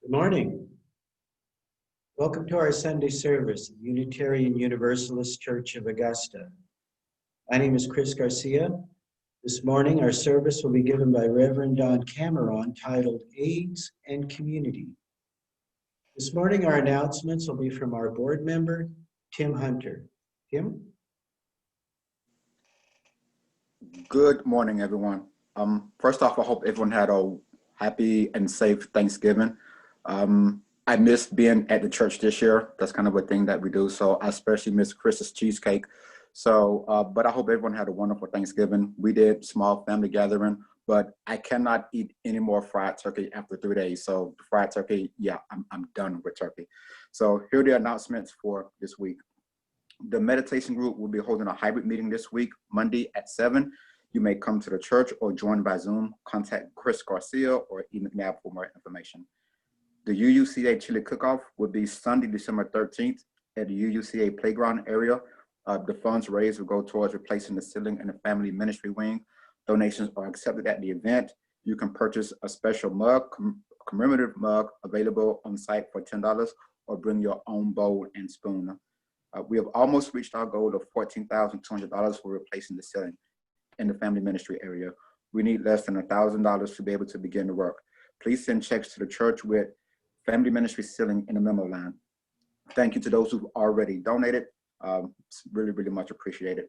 Good morning. Welcome to our Sunday service, Unitarian Universalist Church of Augusta. My name is Chris Garcia. This morning, our service will be given by Rev Don titled AIDS and Community. This morning, our announcements will be from our board member, Tim Hunter. Tim? Good morning, everyone. First off, I hope everyone had a happy and safe Thanksgiving. I missed being at the church this year. That's kind of a thing that we do. So I especially miss Chris's cheesecake. So, but I hope everyone had a wonderful Thanksgiving. We did small family gathering, but I cannot eat any more fried turkey after 3 days. So fried turkey, yeah, I'm done with turkey. So here are the announcements for this week. The meditation group will be holding a hybrid meeting this week, Monday at 7. You may come to the church or join by Zoom. Contact Chris Garcia or E. McNabb for more information. The UUCA Chili Cook-Off will be Sunday, December 13th at the UUCA playground area. The funds raised will go towards replacing the ceiling in the family ministry wing. Donations are accepted at the event. You can purchase a special mug, commemorative mug, available on site for $10, or bring your own bowl and spoon. We have almost reached our goal of $14,200 for replacing the ceiling in the family ministry area. We need less than $1,000 to be able to begin the work. Please send checks to the church with family ministry ceiling in the memo line. Thank you to those who've already donated. It's really, really much appreciated.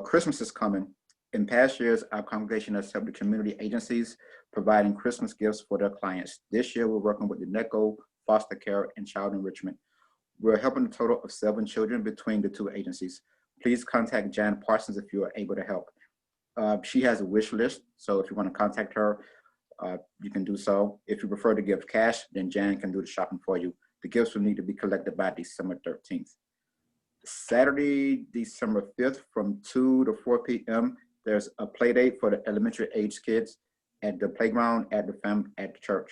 Christmas is coming. In past years, our congregation has helped the community agencies providing Christmas gifts for their clients. This year, we're working with the NECO, foster care, and child enrichment. We're helping a total of 7 children between the 2 agencies. Please contact Jan Parsons if you are able to help. She has a wish list, so if you want to contact her, you can do so. If you prefer to give cash, then Jan can do the shopping for you. The gifts will need to be collected by December 13th. Saturday, December 5th from 2 to 4 p.m., there's a play date for the elementary age kids at the playground at the church.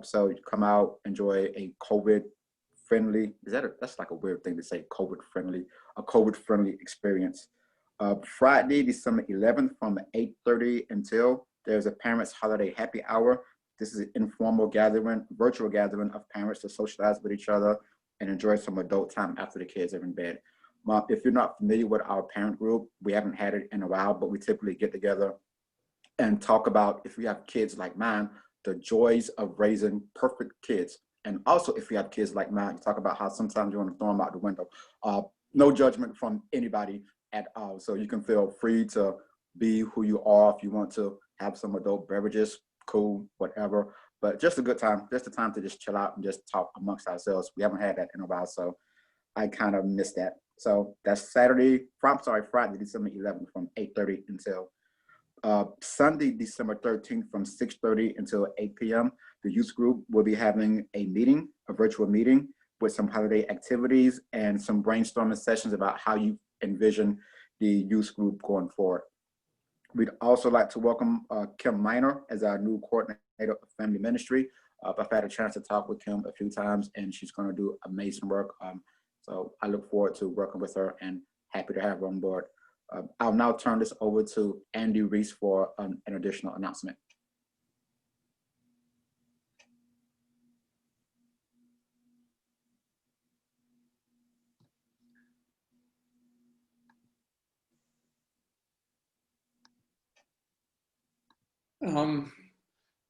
So you come out, enjoy a COVID-friendly, that's like a weird thing to say, a COVID-friendly experience. Friday, December 11th from 8:30 until, there's a parents' holiday happy hour. This is an informal gathering, virtual gathering of parents to socialize with each other and enjoy some adult time after the kids are in bed. If you're not familiar with our parent group, we haven't had it in a while, but we typically get together and talk about, if you have kids like mine, the joys of raising perfect kids. And also, if you have kids like mine, you talk about how sometimes you want to throw them out the window. No judgment from anybody at all. So you can feel free to be who you are. If you want to have some adult beverages, cool, whatever. But just a good time, just a time to just chill out and just talk amongst ourselves. We haven't had that in a while, so I kind of miss that. So that's Friday, December 11th from 8:30 until Sunday, December 13th from 6:30 until 8 p.m. The youth group will be having a meeting, a virtual meeting with some holiday activities and some brainstorming sessions about how you envision the youth group going forward. We'd also like to welcome Kim Minor as our new coordinator of family ministry. I've had a chance to talk with Kim a few times, and she's going to do amazing work. So I look forward to working with her and happy to have her on board. I'll now turn this over to Andy Reese for an additional announcement.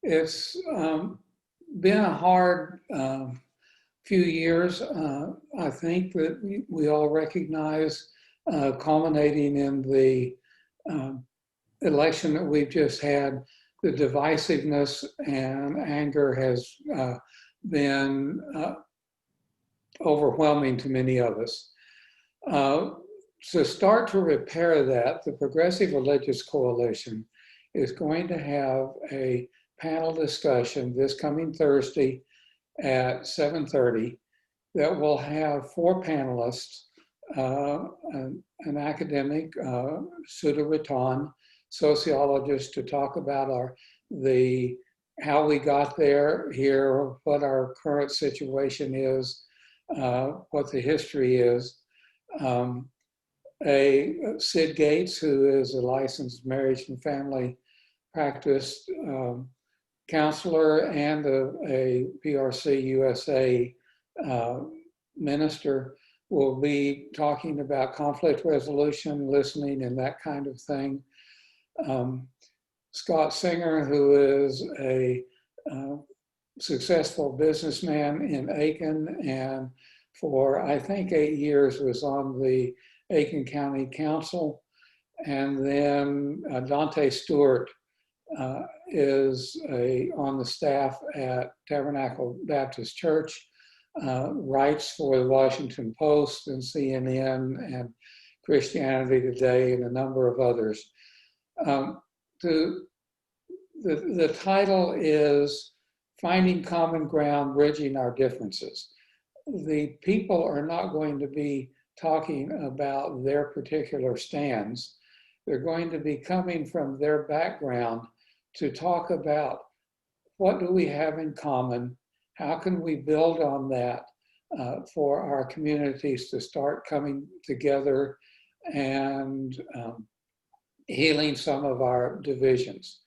It's been a hard few years, I think, that we all recognize, culminating in the election that we've just had. The divisiveness and anger has been overwhelming to many of us. To start to repair that, the Progressive Religious Coalition is going to have a panel discussion this coming Thursday at 7:30 that will have 4 panelists, an academic, Sudha Ratan, sociologist, to talk about how we got here, what our current situation is, what the history is. Sid Gates, who is a licensed marriage and family practice counselor and a PRC USA minister, will be talking about conflict resolution, listening, and that kind of thing. Scott Singer, who is a successful businessman in Aiken, and for I think 8 years was on the Aiken County Council. And then Dante Stewart is on the staff at Tabernacle Baptist Church, writes for the Washington Post and CNN and Christianity Today and a number of others. The title is Finding Common Ground, Bridging Our Differences. The people are not going to be talking about their particular stands. They're going to be coming from their background to talk about what do we have in common, how can we build on that for our communities to start coming together and healing some of our divisions.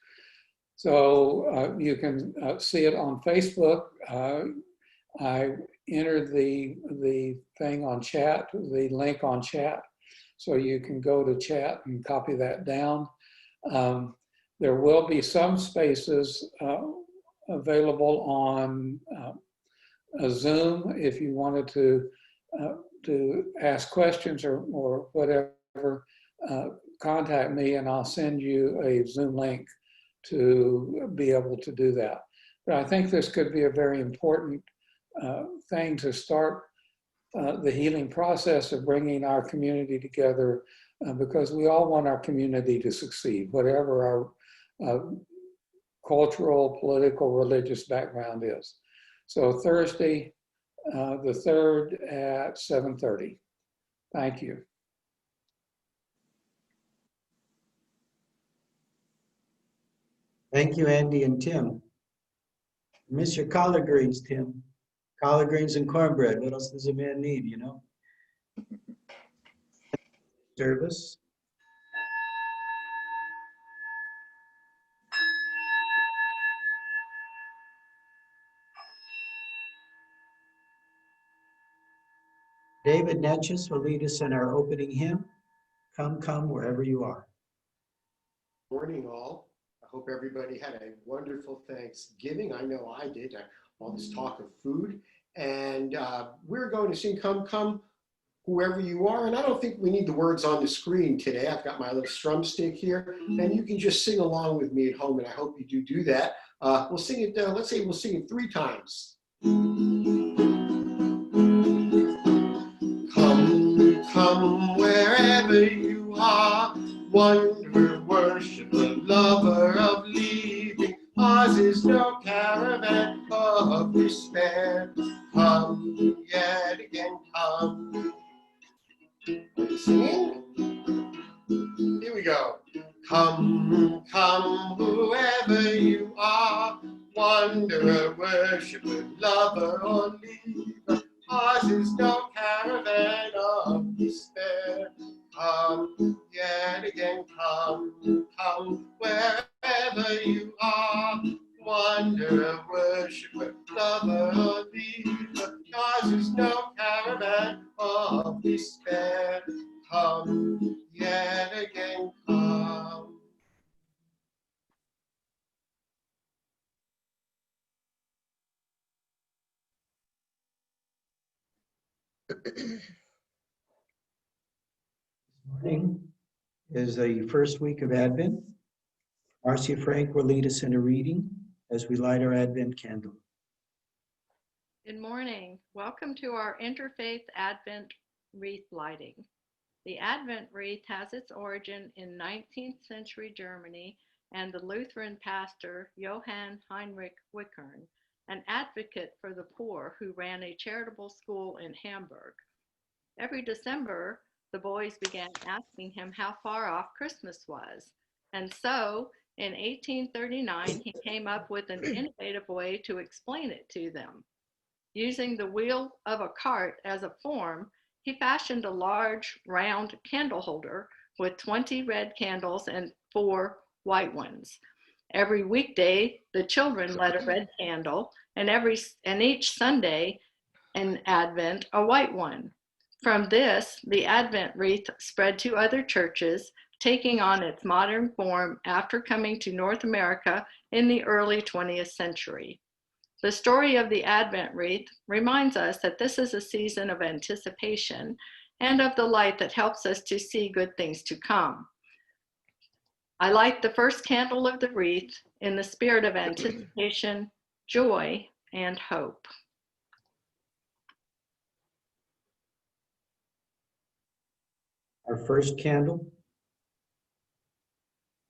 So you can see it on Facebook. I entered the thing on chat, the link on chat, so you can go to chat and copy that down. There will be some spaces available on a Zoom if you wanted to ask questions or whatever. Contact me and I'll send you a Zoom link to be able to do that. But I think this could be a very important thing to start the healing process of bringing our community together, because we all want our community to succeed, whatever our cultural, political, religious background is. So Thursday, the 3rd at 7:30. Thank you. Thank you, Andy and Tim. Miss your collard greens, Tim. Collard greens and cornbread. What else does a man need, you know? Service. David Natchez will lead us in our opening hymn, Come, Come, Wherever You Are. Morning, all. I hope everybody had a wonderful Thanksgiving. I know I did. All this talk of food. And we're going to sing Come, Come, Whoever You Are. And I don't think we need the words on the screen today. I've got my little strum stick here. And you can just sing along with me at home. And I hope you do that. We'll sing it, let's say we'll sing it 3 times. Come, come, wherever you are, wanderer, worshiper, lover of leaving. Ours is no caravan of despair. Come, yet again, come. Are you singing? Here we go. Come, come, whoever you are, wanderer, worshiper, lover, or leaver. Ours is no caravan of despair. Come, yet again, come, come, wherever you are, wanderer, worshiper, lover, or leaver. Ours is no caravan of despair. Come, yet again, come. Morning is the first week of Advent. Marcia Frank will lead us in a reading as we light our Advent candle. Good morning. Welcome to our Interfaith Advent wreath lighting. The Advent wreath has its origin in 19th century Germany and the Lutheran pastor Johann Heinrich Wickern, an advocate for the poor who ran a charitable school in Hamburg. Every December, the boys began asking him how far off Christmas was. And so, in 1839, he came up with an innovative way to explain it to them. Using the wheel of a cart as a form, he fashioned a large, round candle holder with 20 red candles and 4 white ones. Every weekday, the children lit a red candle, and each Sunday in Advent, a white one. From this, the Advent wreath spread to other churches, taking on its modern form after coming to North America in the early 20th century. The story of the Advent wreath reminds us that this is a season of anticipation and of the light that helps us to see good things to come. I light the first candle of the wreath in the spirit of anticipation, joy, and hope. Our first candle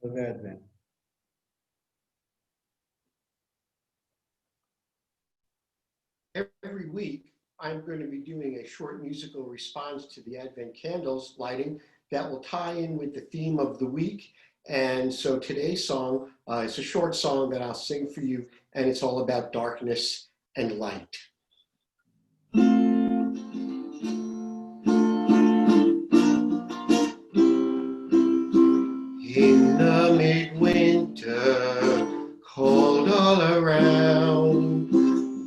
of Advent. Every week, I'm going to be doing a short musical response to the Advent candles lighting that will tie in with the theme of the week. And so today's song is a short song that I'll sing for you, and it's all about darkness and light. In the midwinter, cold all around,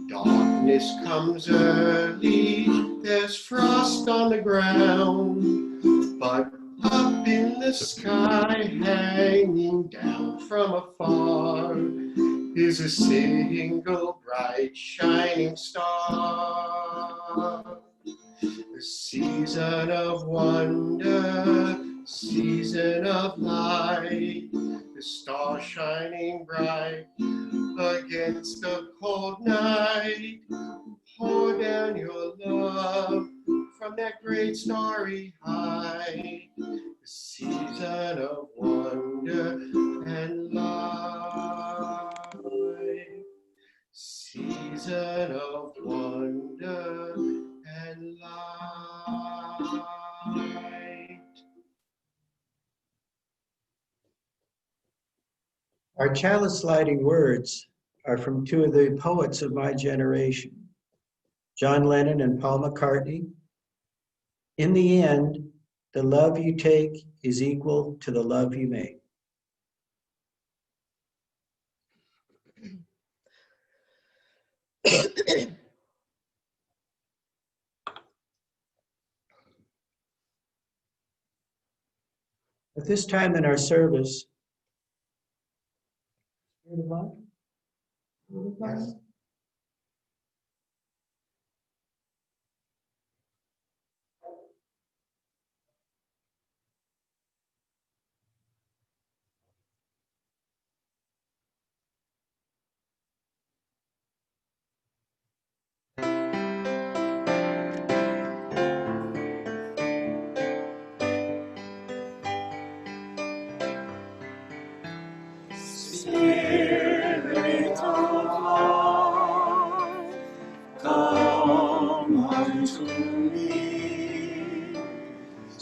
darkness comes early, there's frost on the ground, but up in the sky, hanging down from afar, is a single bright shining star. The season of wonder, season of light, the star shining bright against the cold night. Pour down your love from that great starry height, the season of wonder and light, season of wonder and light. Our chalice lighting words are from 2 of the poets of my generation, John Lennon and Paul McCartney. In the end, the love you take is equal to the love you make. At this time in our service, Yes.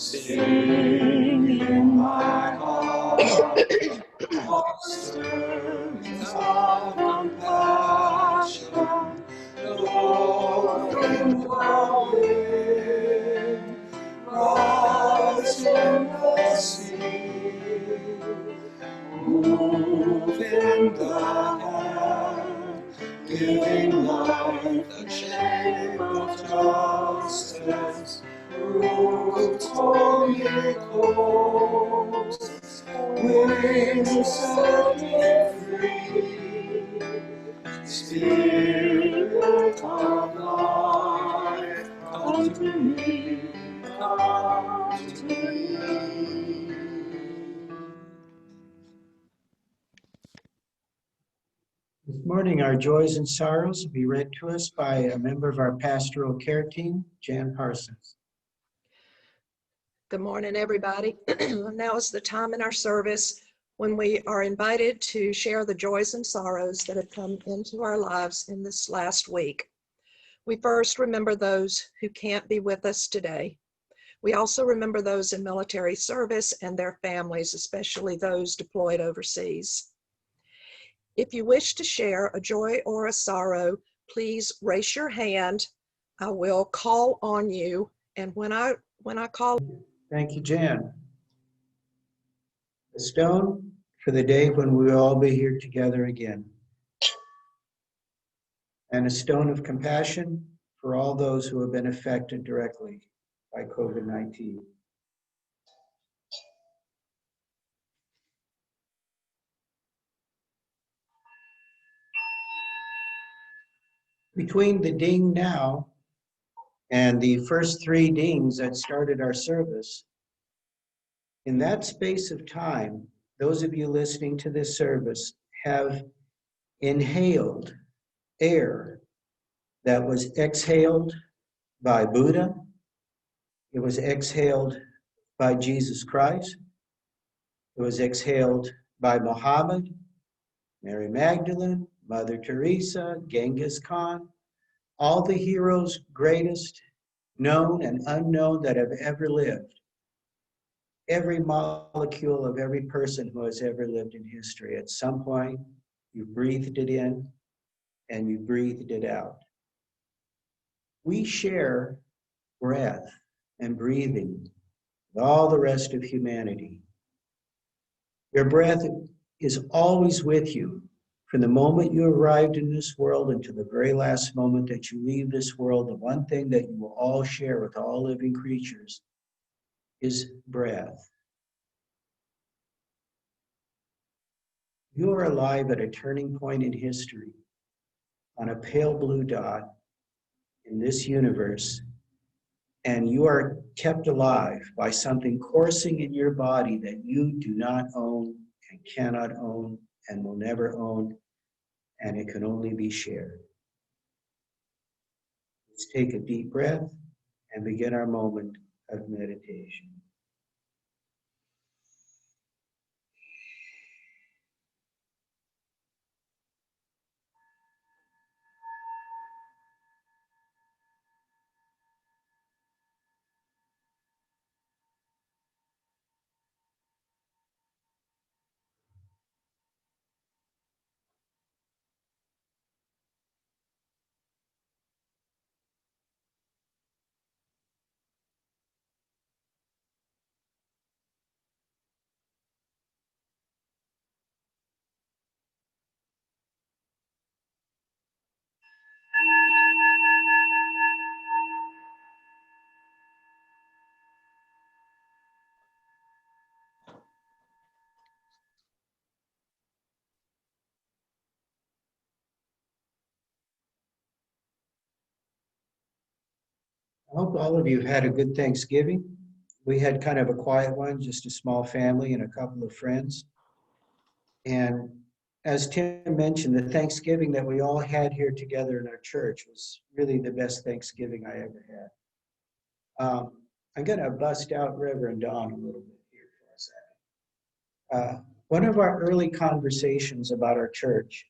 Sing in my heart, stirrings of compassion, blowing the wind, rise in the sea, move in the hand, giving life the shape of justice. Roots holy coast, wings set me free. Spirit of life, come to me, come to me. This morning, our joys and sorrows will be read to us by a member of our pastoral care team, Jan Parsons. Good morning, everybody. Now is the time in our service when we are invited to share the joys and sorrows that have come into our lives in this last week. We first remember those who can't be with us today. We also remember those in military service and their families, especially those deployed overseas. If you wish to share a joy or a sorrow, please raise your hand. I will call on you, and when I call. Thank you, Jan. A stone for the day when we will all be here together again. And a stone of compassion for all those who have been affected directly by COVID-19. Between the ding now and the first 3 dings that started our service, in that space of time, those of you listening to this service have inhaled air that was exhaled by Buddha. It was exhaled by Jesus Christ. It was exhaled by Muhammad, Mary Magdalene, Mother Teresa, Genghis Khan, all the heroes, greatest known and unknown that have ever lived. Every molecule of every person who has ever lived in history, at some point, you breathed it in and you breathed it out. We share breath and breathing with all the rest of humanity. Your breath is always with you from the moment you arrived in this world until the very last moment that you leave this world. The one thing that you will all share with all living creatures is breath. You are alive at a turning point in history, on a pale blue dot in this universe, and you are kept alive by something coursing in your body that you do not own and cannot own and will never own, and it can only be shared. Let's take a deep breath and begin our moment of meditation. I hope all of you had a good Thanksgiving. We had kind of a quiet one, just a small family and a couple of friends. And as Tim mentioned, the Thanksgiving that we all had here together in our church was really the best Thanksgiving I ever had. I'm going to bust out Rev Don a little bit here for a second. One of our early conversations about our church,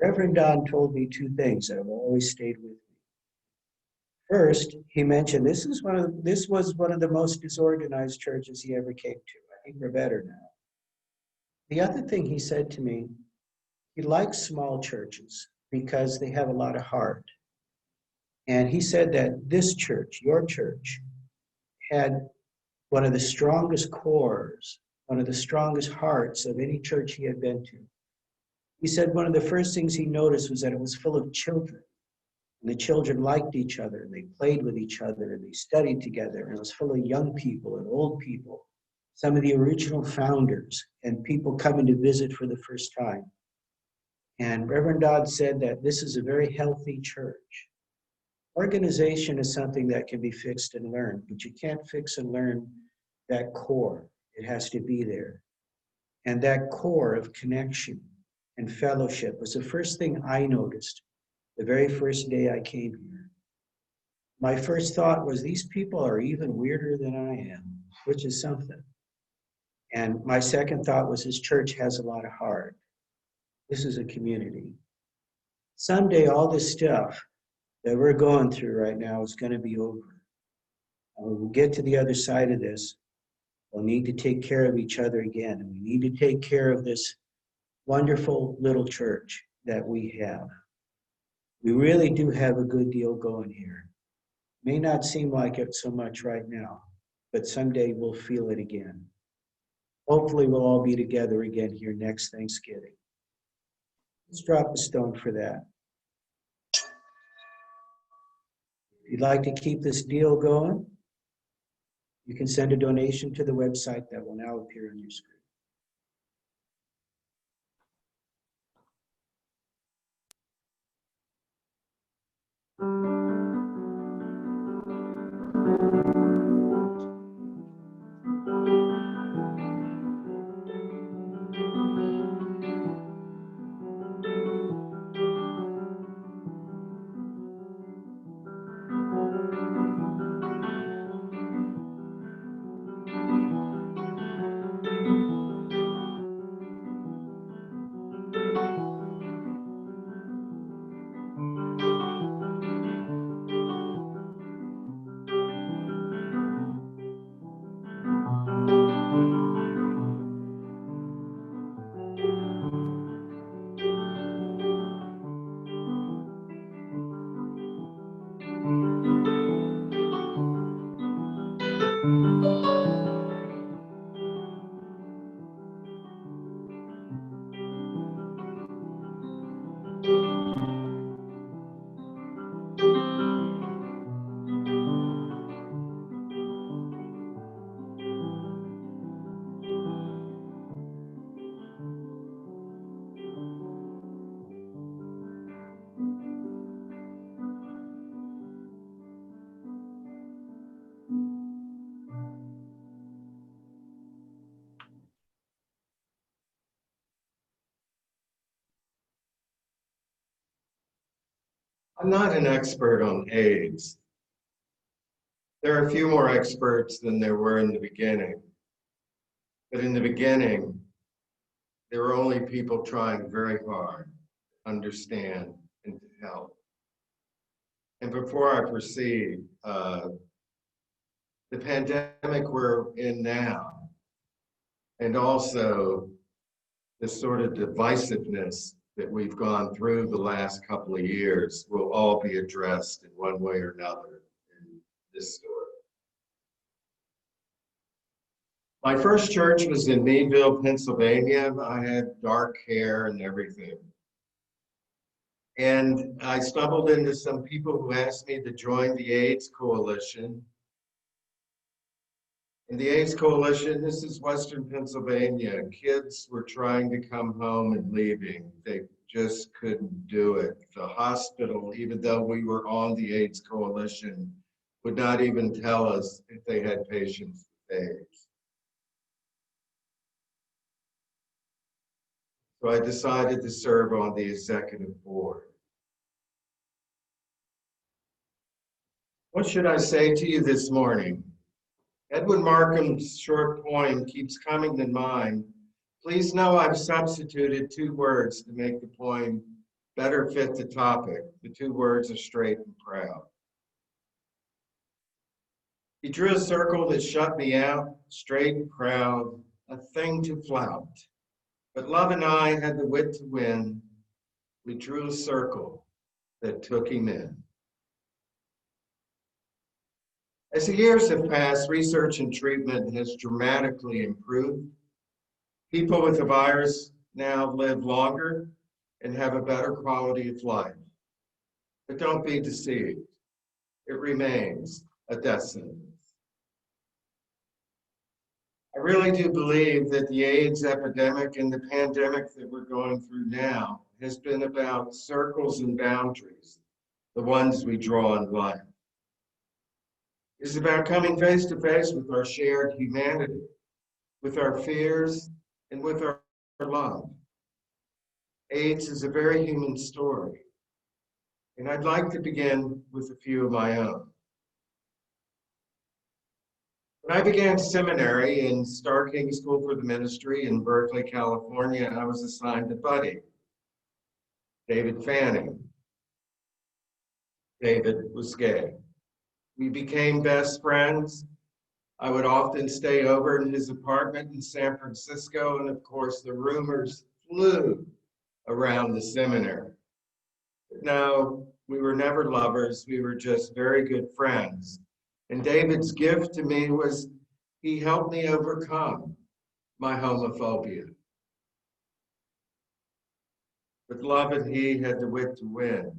Rev Don told me 2 things that have always stayed with me. First, he mentioned this was one of the most disorganized churches he ever came to. I think we're better now. The other thing he said to me, he likes small churches because they have a lot of heart. And he said that this church, your church, had one of the strongest cores, one of the strongest hearts of any church he had been to. He said one of the first things he noticed was that it was full of children. And the children liked each other, and they played with each other, and they studied together, and it was full of young people and old people, some of the original founders, and people coming to visit for the first time. And Reverend Dodd said that this is a very healthy church. Organization is something that can be fixed and learned, but you can't fix and learn that core. It has to be there. And that core of connection and fellowship was the first thing I noticed the very first day I came here. My first thought was, these people are even weirder than I am, which is something. And my second thought was, this church has a lot of heart. This is a community. Someday, all this stuff that we're going through right now is going to be over. And when we get to the other side of this, we'll need to take care of each other again. And we need to take care of this wonderful little church that we have. We really do have a good deal going here. May not seem like it so much right now, but someday we'll feel it again. Hopefully we'll all be together again here next Thanksgiving. Let's drop a stone for that. If you'd like to keep this deal going, you can send a donation to the website that will now appear on your screen. I'm not an expert on AIDS. There are a few more experts than there were in the beginning. But in the beginning, there were only people trying very hard to understand and to help. And before I proceed, the pandemic we're in now, and also the sort of divisiveness that we've gone through the last couple of years will all be addressed in one way or another in this story. My first church was in Meadville, Pennsylvania. I had dark hair and everything. And I stumbled into some people who asked me to join the AIDS Coalition. In the AIDS Coalition, this is Western Pennsylvania. Kids were trying to come home and leaving. They just couldn't do it. The hospital, even though we were on the AIDS Coalition, would not even tell us if they had patients with AIDS. So I decided to serve on the executive board. What should I say to you this morning? Edwin Markham's short poem keeps coming to mind. Please know I've substituted 2 words to make the poem better fit the topic. The 2 words are straight and proud. He drew a circle that shut me out, straight and proud, a thing to flout. But love and I had the wit to win. We drew a circle that took him in. As the years have passed, research and treatment has dramatically improved. People with the virus now live longer and have a better quality of life. But don't be deceived. It remains a death sentence. I really do believe that the AIDS epidemic and the pandemic that we're going through now has been about circles and boundaries, the ones we draw in life. It's about coming face to face with our shared humanity, with our fears, and with our love. AIDS is a very human story, and I'd like to begin with a few of my own. When I began seminary in Star King School for the Ministry in Berkeley, California, I was assigned a buddy, David Fanning. David was gay. We became best friends. I would often stay over in his apartment in San Francisco, and of course the rumors flew around the seminary. No, we were never lovers, we were just very good friends. And David's gift to me was he helped me overcome my homophobia. But love and he had the wit to win.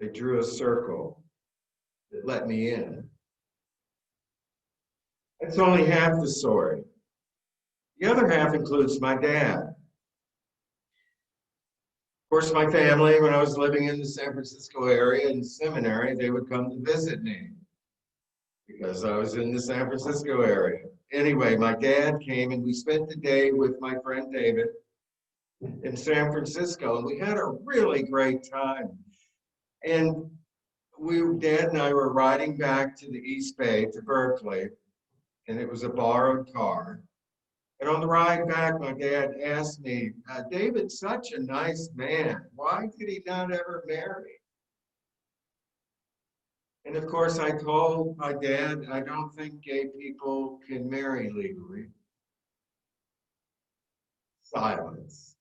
They drew a circle that let me in. That's only half the story. The other half includes my dad. Of course, my family, when I was living in the San Francisco area in seminary, they would come to visit me because I was in the San Francisco area. Anyway, my dad came and we spent the day with my friend David in San Francisco, and we had a really great time. And Dad and I were riding back to the East Bay to Berkeley, and it was a borrowed car. And on the ride back, my dad asked me, David's such a nice man. Why did he not ever marry? And of course, I told my dad, I don't think gay people can marry legally. Silence.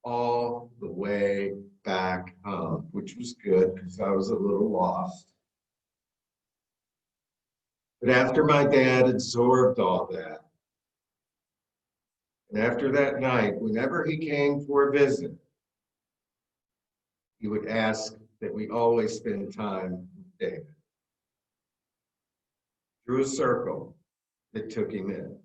All the way back home, which was good because I was a little lost. But after my dad absorbed all that, and after that night, whenever he came for a visit, he would ask that we always spend time with David. Drew a circle that took him in.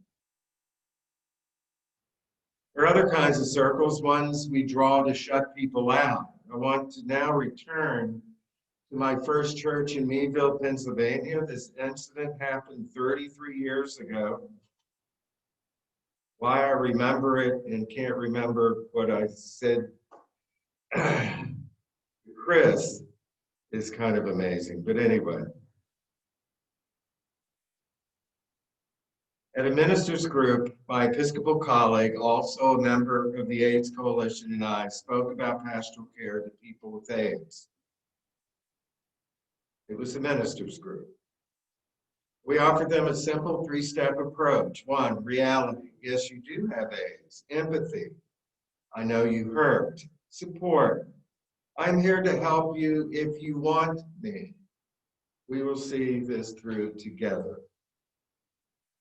There are other kinds of circles, ones we draw to shut people out. I want to now return to my first church in Meadville, Pennsylvania. This incident happened 33 years ago. Why I remember it and can't remember what I said to Chris is kind of amazing, but anyway. At a minister's group, my Episcopal colleague, also a member of the AIDS Coalition, and I spoke about pastoral care to people with AIDS. It was a minister's group. We offered them a simple three-step approach. One, reality. Yes, you do have AIDS. Empathy. I know you hurt. Support. I'm here to help you if you want me. We will see this through together.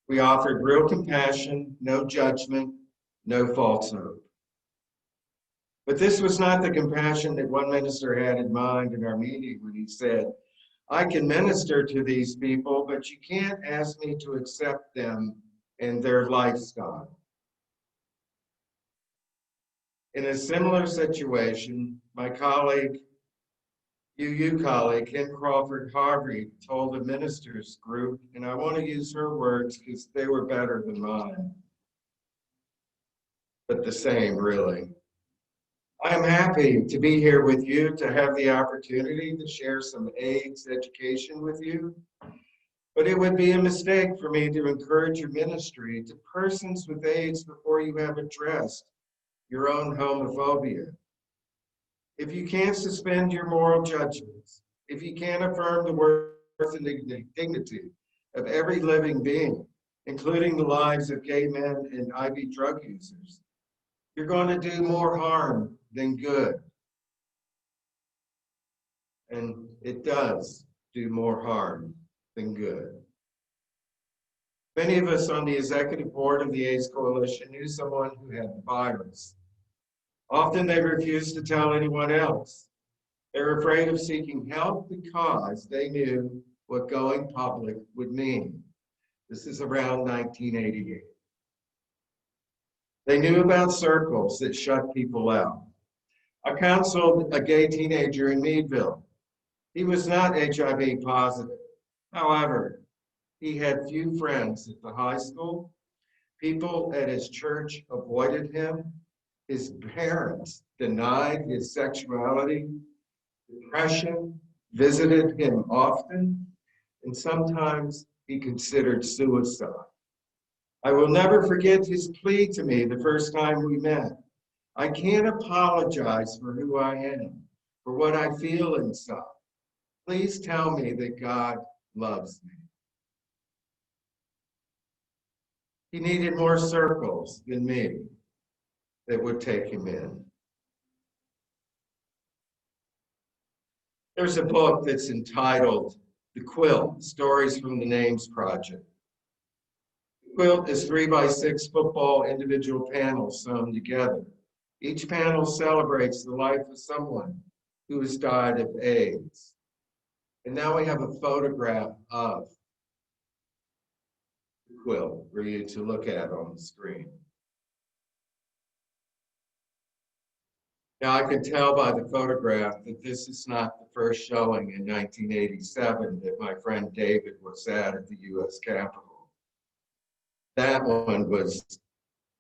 We offered real compassion, no judgment, no false hope. But this was not the compassion that one minister had in mind in our meeting when he said, I can minister to these people, but you can't ask me to accept them and their lifestyle. In a similar situation, my colleague, UU colleague, Ken Crawford Harvey, told a minister's group, and I want to use her words because they were better than mine, but the same, really. I am happy to be here with you, to have the opportunity to share some AIDS education with you, but it would be a mistake for me to encourage your ministry to persons with AIDS before you have addressed your own homophobia. If you can't suspend your moral judgments, if you can't affirm the worth and dignity of every living being, including the lives of gay men and IV drug users, you're going to do more harm than good. And it does do more harm than good. Many of us on the executive board of the AIDS Coalition knew someone who had the virus. Often they refused to tell anyone else. They were afraid of seeking help because they knew what going public would mean. This is around 1988. They knew about circles that shut people out. I counseled a gay teenager in Meadville. He was not HIV positive. However, he had few friends at the high school. People at his church avoided him. His parents denied his sexuality. Depression visited him often, and sometimes he considered suicide. I will never forget his plea to me the first time we met. I can't apologize for who I am, for what I feel inside. Please tell me that God loves me. He needed more circles than me that would take him in. There's a book that's entitled The Quilt, Stories from the Names Project. The quilt is 3x6 football individual panels sewn together. Each panel celebrates the life of someone who has died of AIDS. And now we have a photograph of the quilt for you to look at on the screen. Now I can tell by the photograph that this is not the first showing in 1987 that my friend David was at the US Capitol. That one was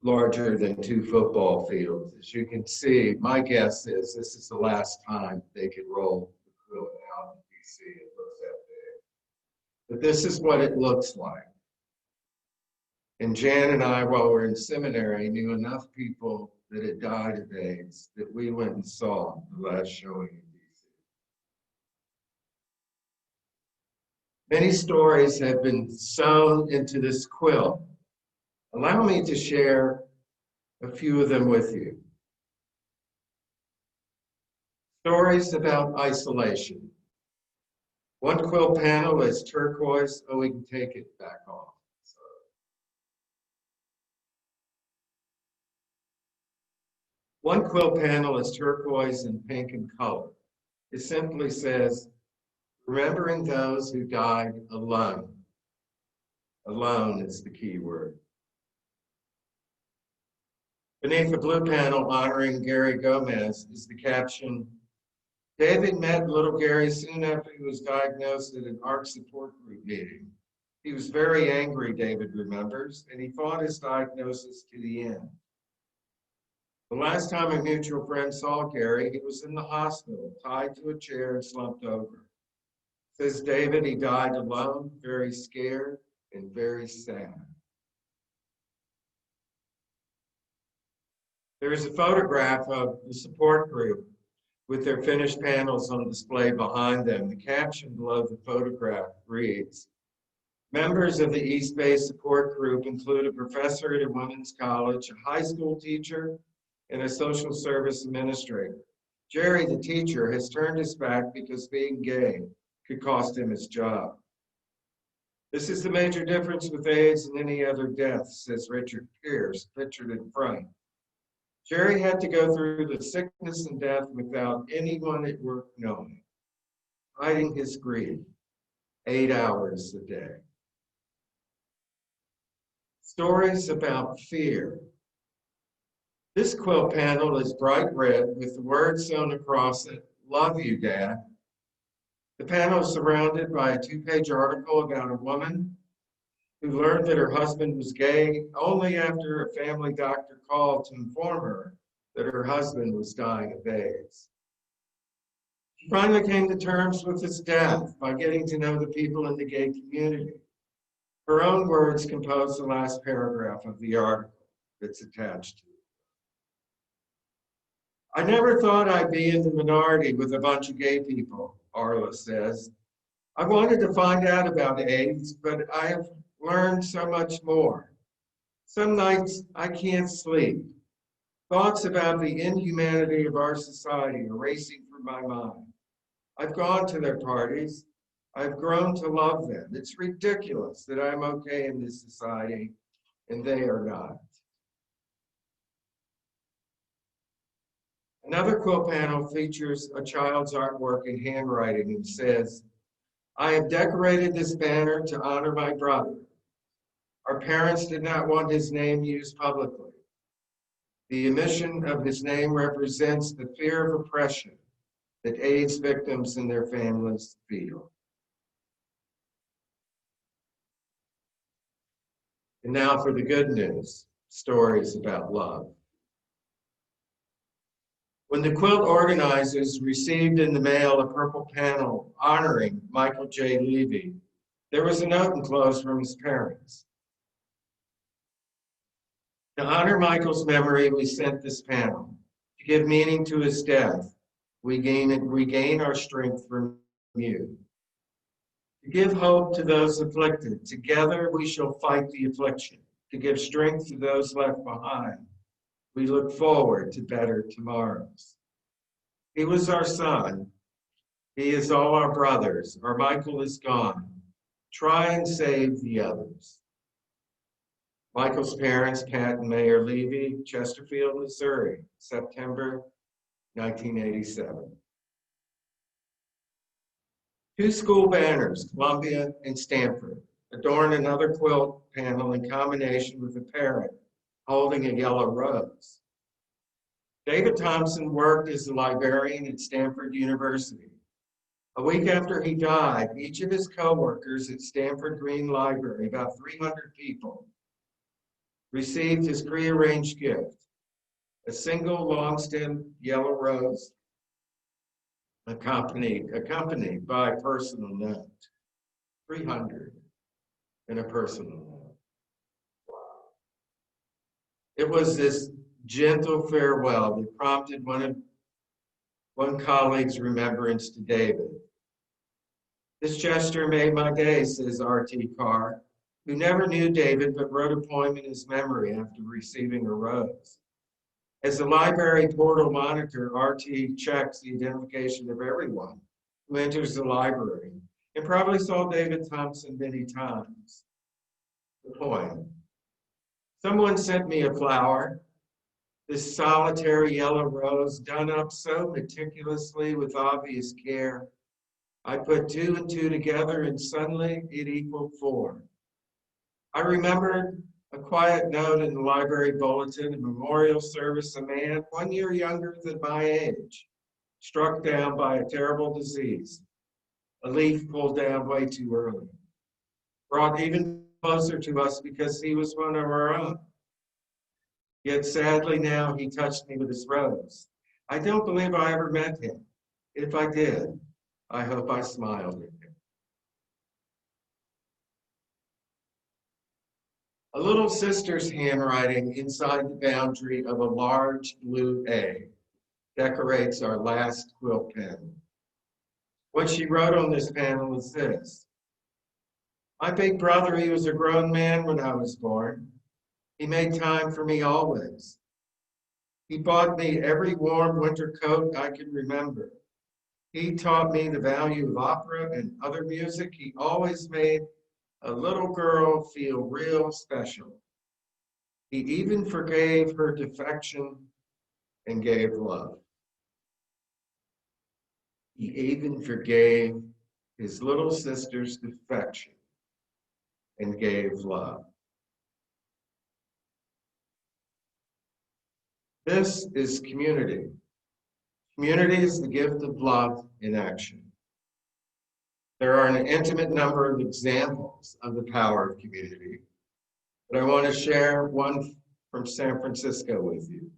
larger than 2 football fields. As you can see, my guess is this is the last time they could roll the quilt out in DC. It looks that big. But this is what it looks like. And Jan and I, while we're in seminary, knew enough people that had died of AIDS that we went and saw the last showing in DC. Many stories have been sewn into this quilt. Allow me to share a few of them with you. Stories about isolation. One quilt panel is turquoise. Oh, we can take it back off. One quilt panel is turquoise and pink in color. It simply says, remembering those who died alone. Alone is the key word. Beneath the blue panel honoring Gary Gomez is the caption, David met little Gary soon after he was diagnosed at an ARC support group meeting. He was very angry, David remembers, and he fought his diagnosis to the end. The last time a mutual friend saw Gary, he was in the hospital, tied to a chair and slumped over. Says David, he died alone, very scared and very sad. There is a photograph of the support group with their finished panels on display behind them. The caption below the photograph reads, members of the East Bay support group include a professor at a women's college, a high school teacher, and a social service administrator. Jerry, the teacher, has turned his back because being gay could cost him his job. This is the major difference with AIDS and any other death, says Richard Pierce, pictured in front. Jerry had to go through the sickness and death without anyone at work knowing, hiding his grief 8 hours a day. Stories about fear. This quilt panel is bright red with the words sewn across it, love you, Dad. The panel is surrounded by a 2-page article about a woman who learned that her husband was gay only after a family doctor called to inform her that her husband was dying of AIDS. She finally came to terms with his death by getting to know the people in the gay community. Her own words compose the last paragraph of the article that's attached to it. I never thought I'd be in the minority with a bunch of gay people, Arla says. I wanted to find out about AIDS, but I have learned so much more. Some nights I can't sleep. Thoughts about the inhumanity of our society are racing through my mind. I've gone to their parties. I've grown to love them. It's ridiculous that I'm okay in this society and they are not. Another quilt panel features a child's artwork in handwriting and says, I have decorated this banner to honor my brother. Our parents did not want his name used publicly. The omission of his name represents the fear of oppression that AIDS victims and their families feel. And now for the good news, stories about love. When the quilt organizers received in the mail a purple panel honoring Michael J. Levy, there was a note enclosed from his parents. To honor Michael's memory, we sent this panel. To give meaning to his death, we regain our strength from you. To give hope to those afflicted, together we shall fight the affliction. To give strength to those left behind, we look forward to better tomorrows. He was our son. He is all our brothers. Our Michael is gone. Try and save the others. Michael's parents, Pat and Mayor Levy, Chesterfield, Missouri, September 1987. Two school banners, Columbia and Stanford, adorn another quilt panel in combination with a parrot holding a yellow rose. David Thompson worked as a librarian at Stanford University. A week after he died, each of his co-workers at Stanford Green Library, about 300 people, received his prearranged gift, a single long-stemmed yellow rose accompanied by a personal note. 300 in a personal note. Wow. It was this gentle farewell that prompted one colleague's remembrance to David. This gesture made my day, says R.T. Carr, who never knew David but wrote a poem in his memory after receiving a rose. As the library portal monitor, R.T. checks the identification of everyone who enters the library and probably saw David Thompson many times. The poem. Someone sent me a flower, this solitary yellow rose done up so meticulously with obvious care. I put 2 and 2 together and suddenly it equaled 4. I remembered a quiet note in the library bulletin, a memorial service, a man 1 year younger than my age, struck down by a terrible disease, a leaf pulled down way too early, brought even closer to us because he was one of our own. Yet sadly now he touched me with his rose. I don't believe I ever met him. If I did, I hope I smiled at him. A little sister's handwriting inside the boundary of a large blue A decorates our last quilt panel. What she wrote on this panel is this. My big brother, he was a grown man when I was born. He made time for me always. He bought me every warm winter coat I could remember. He taught me the value of opera and other music. He always made a little girl feel real special. He even forgave her defection and gave love. He even forgave his little sister's defection and gave love. This is community. Community is the gift of love in action. There are an intimate number of examples of the power of community, but I want to share one from San Francisco with you.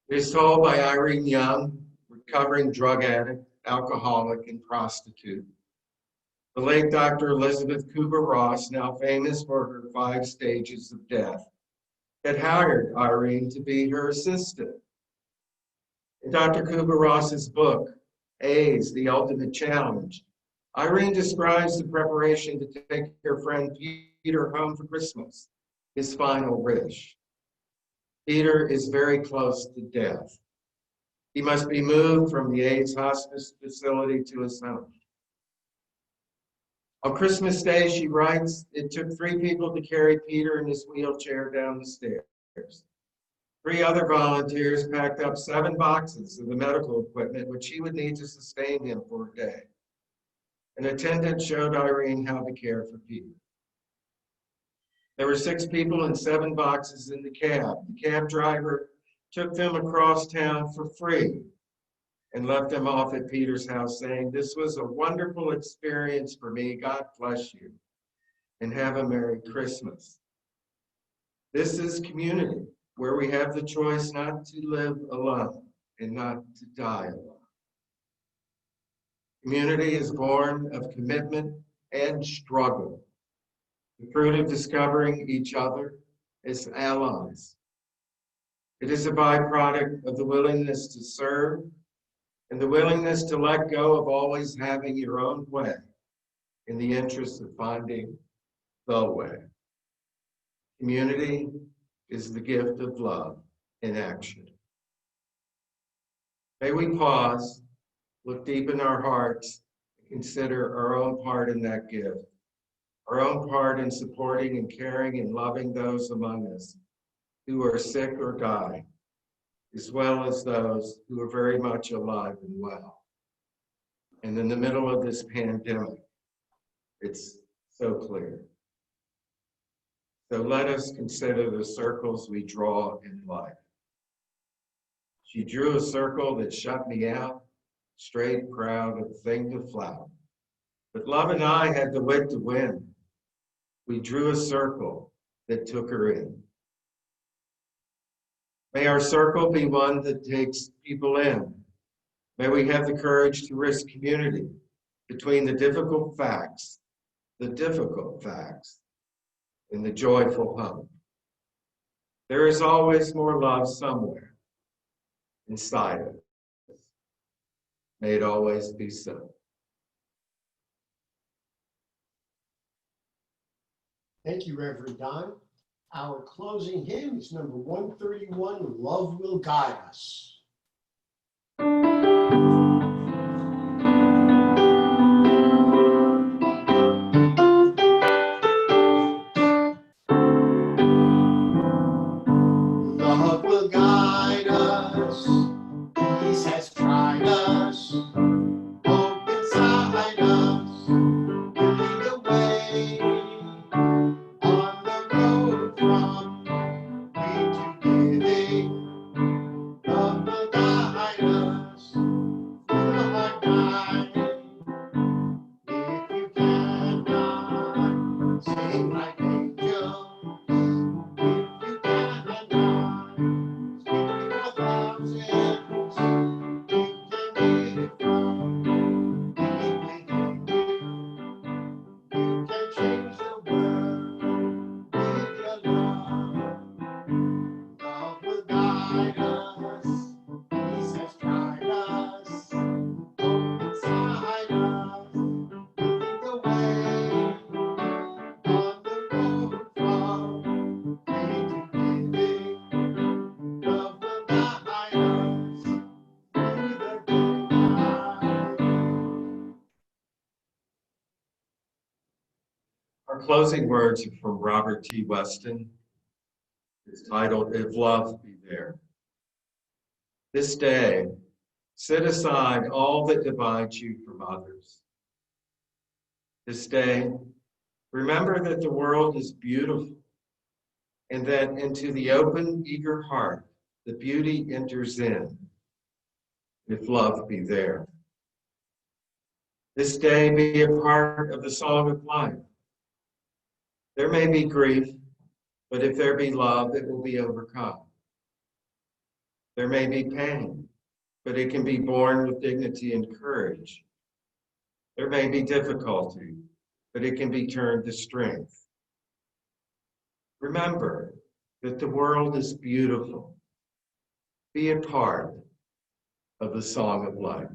It is told by Irene Young, recovering drug addict, alcoholic, and prostitute. The late Dr. Elizabeth Kubler-Ross, now famous for her 5 stages of death, had hired Irene to be her assistant. In Dr. Kubler-Ross's book, AIDS, The Ultimate Challenge, Irene describes the preparation to take her friend Peter home for Christmas, his final wish. Peter is very close to death. He must be moved from the AIDS hospice facility to his home. On Christmas Day, she writes, it took 3 people to carry Peter in his wheelchair down the stairs. 3 other volunteers packed up 7 boxes of the medical equipment which he would need to sustain him for a day. An attendant showed Irene how to care for Peter. There were 6 people and 7 boxes in the cab. The cab driver took them across town for free and left them off at Peter's house saying, this was a wonderful experience for me. God bless you and have a Merry Christmas. This is community where we have the choice not to live alone and not to die alone. Community is born of commitment and struggle. The fruit of discovering each other as allies. It is a byproduct of the willingness to serve and the willingness to let go of always having your own way in the interest of finding the way. Community is the gift of love in action. May we pause, look deep in our hearts, and consider our own part in that gift, our own part in supporting and caring and loving those among us who are sick or die, as well as those who are very much alive and well. And in the middle of this pandemic, it's so clear. So let us consider the circles we draw in life. She drew a circle that shut me out, straight, proud, a thing to flout. But love and I had the wit to win. We drew a circle that took her in. May our circle be one that takes people in. May we have the courage to risk community between the difficult facts, and the joyful hope. There is always more love somewhere inside of us. May it always be so. Thank you, Reverend Don. Our closing hymn is number 131, Love Will Guide Us. Love will guide us, peace has tried us, hope inside us, will lead the way on the road from faith to giving. Love will guide us through the hard times. If you cannot sing like angels, if you cannot speak before thousands, you can live from deep within you. You can change the world with your love. Love will guide us. Peace has tried us. Hope inside us. We'll lead the way on the road from faith to giving. Love will guide us through the good life. Our closing words are from Robert T. Weston. It's titled, If Love Be There. This day, set aside all that divides you from others. This day, remember that the world is beautiful and that into the open, eager heart, the beauty enters in, if love be there. This day be a part of the song of life. There may be grief, but if there be love, it will be overcome. There may be pain, but it can be borne with dignity and courage. There may be difficulty, but it can be turned to strength. Remember that the world is beautiful. Be a part of the song of life.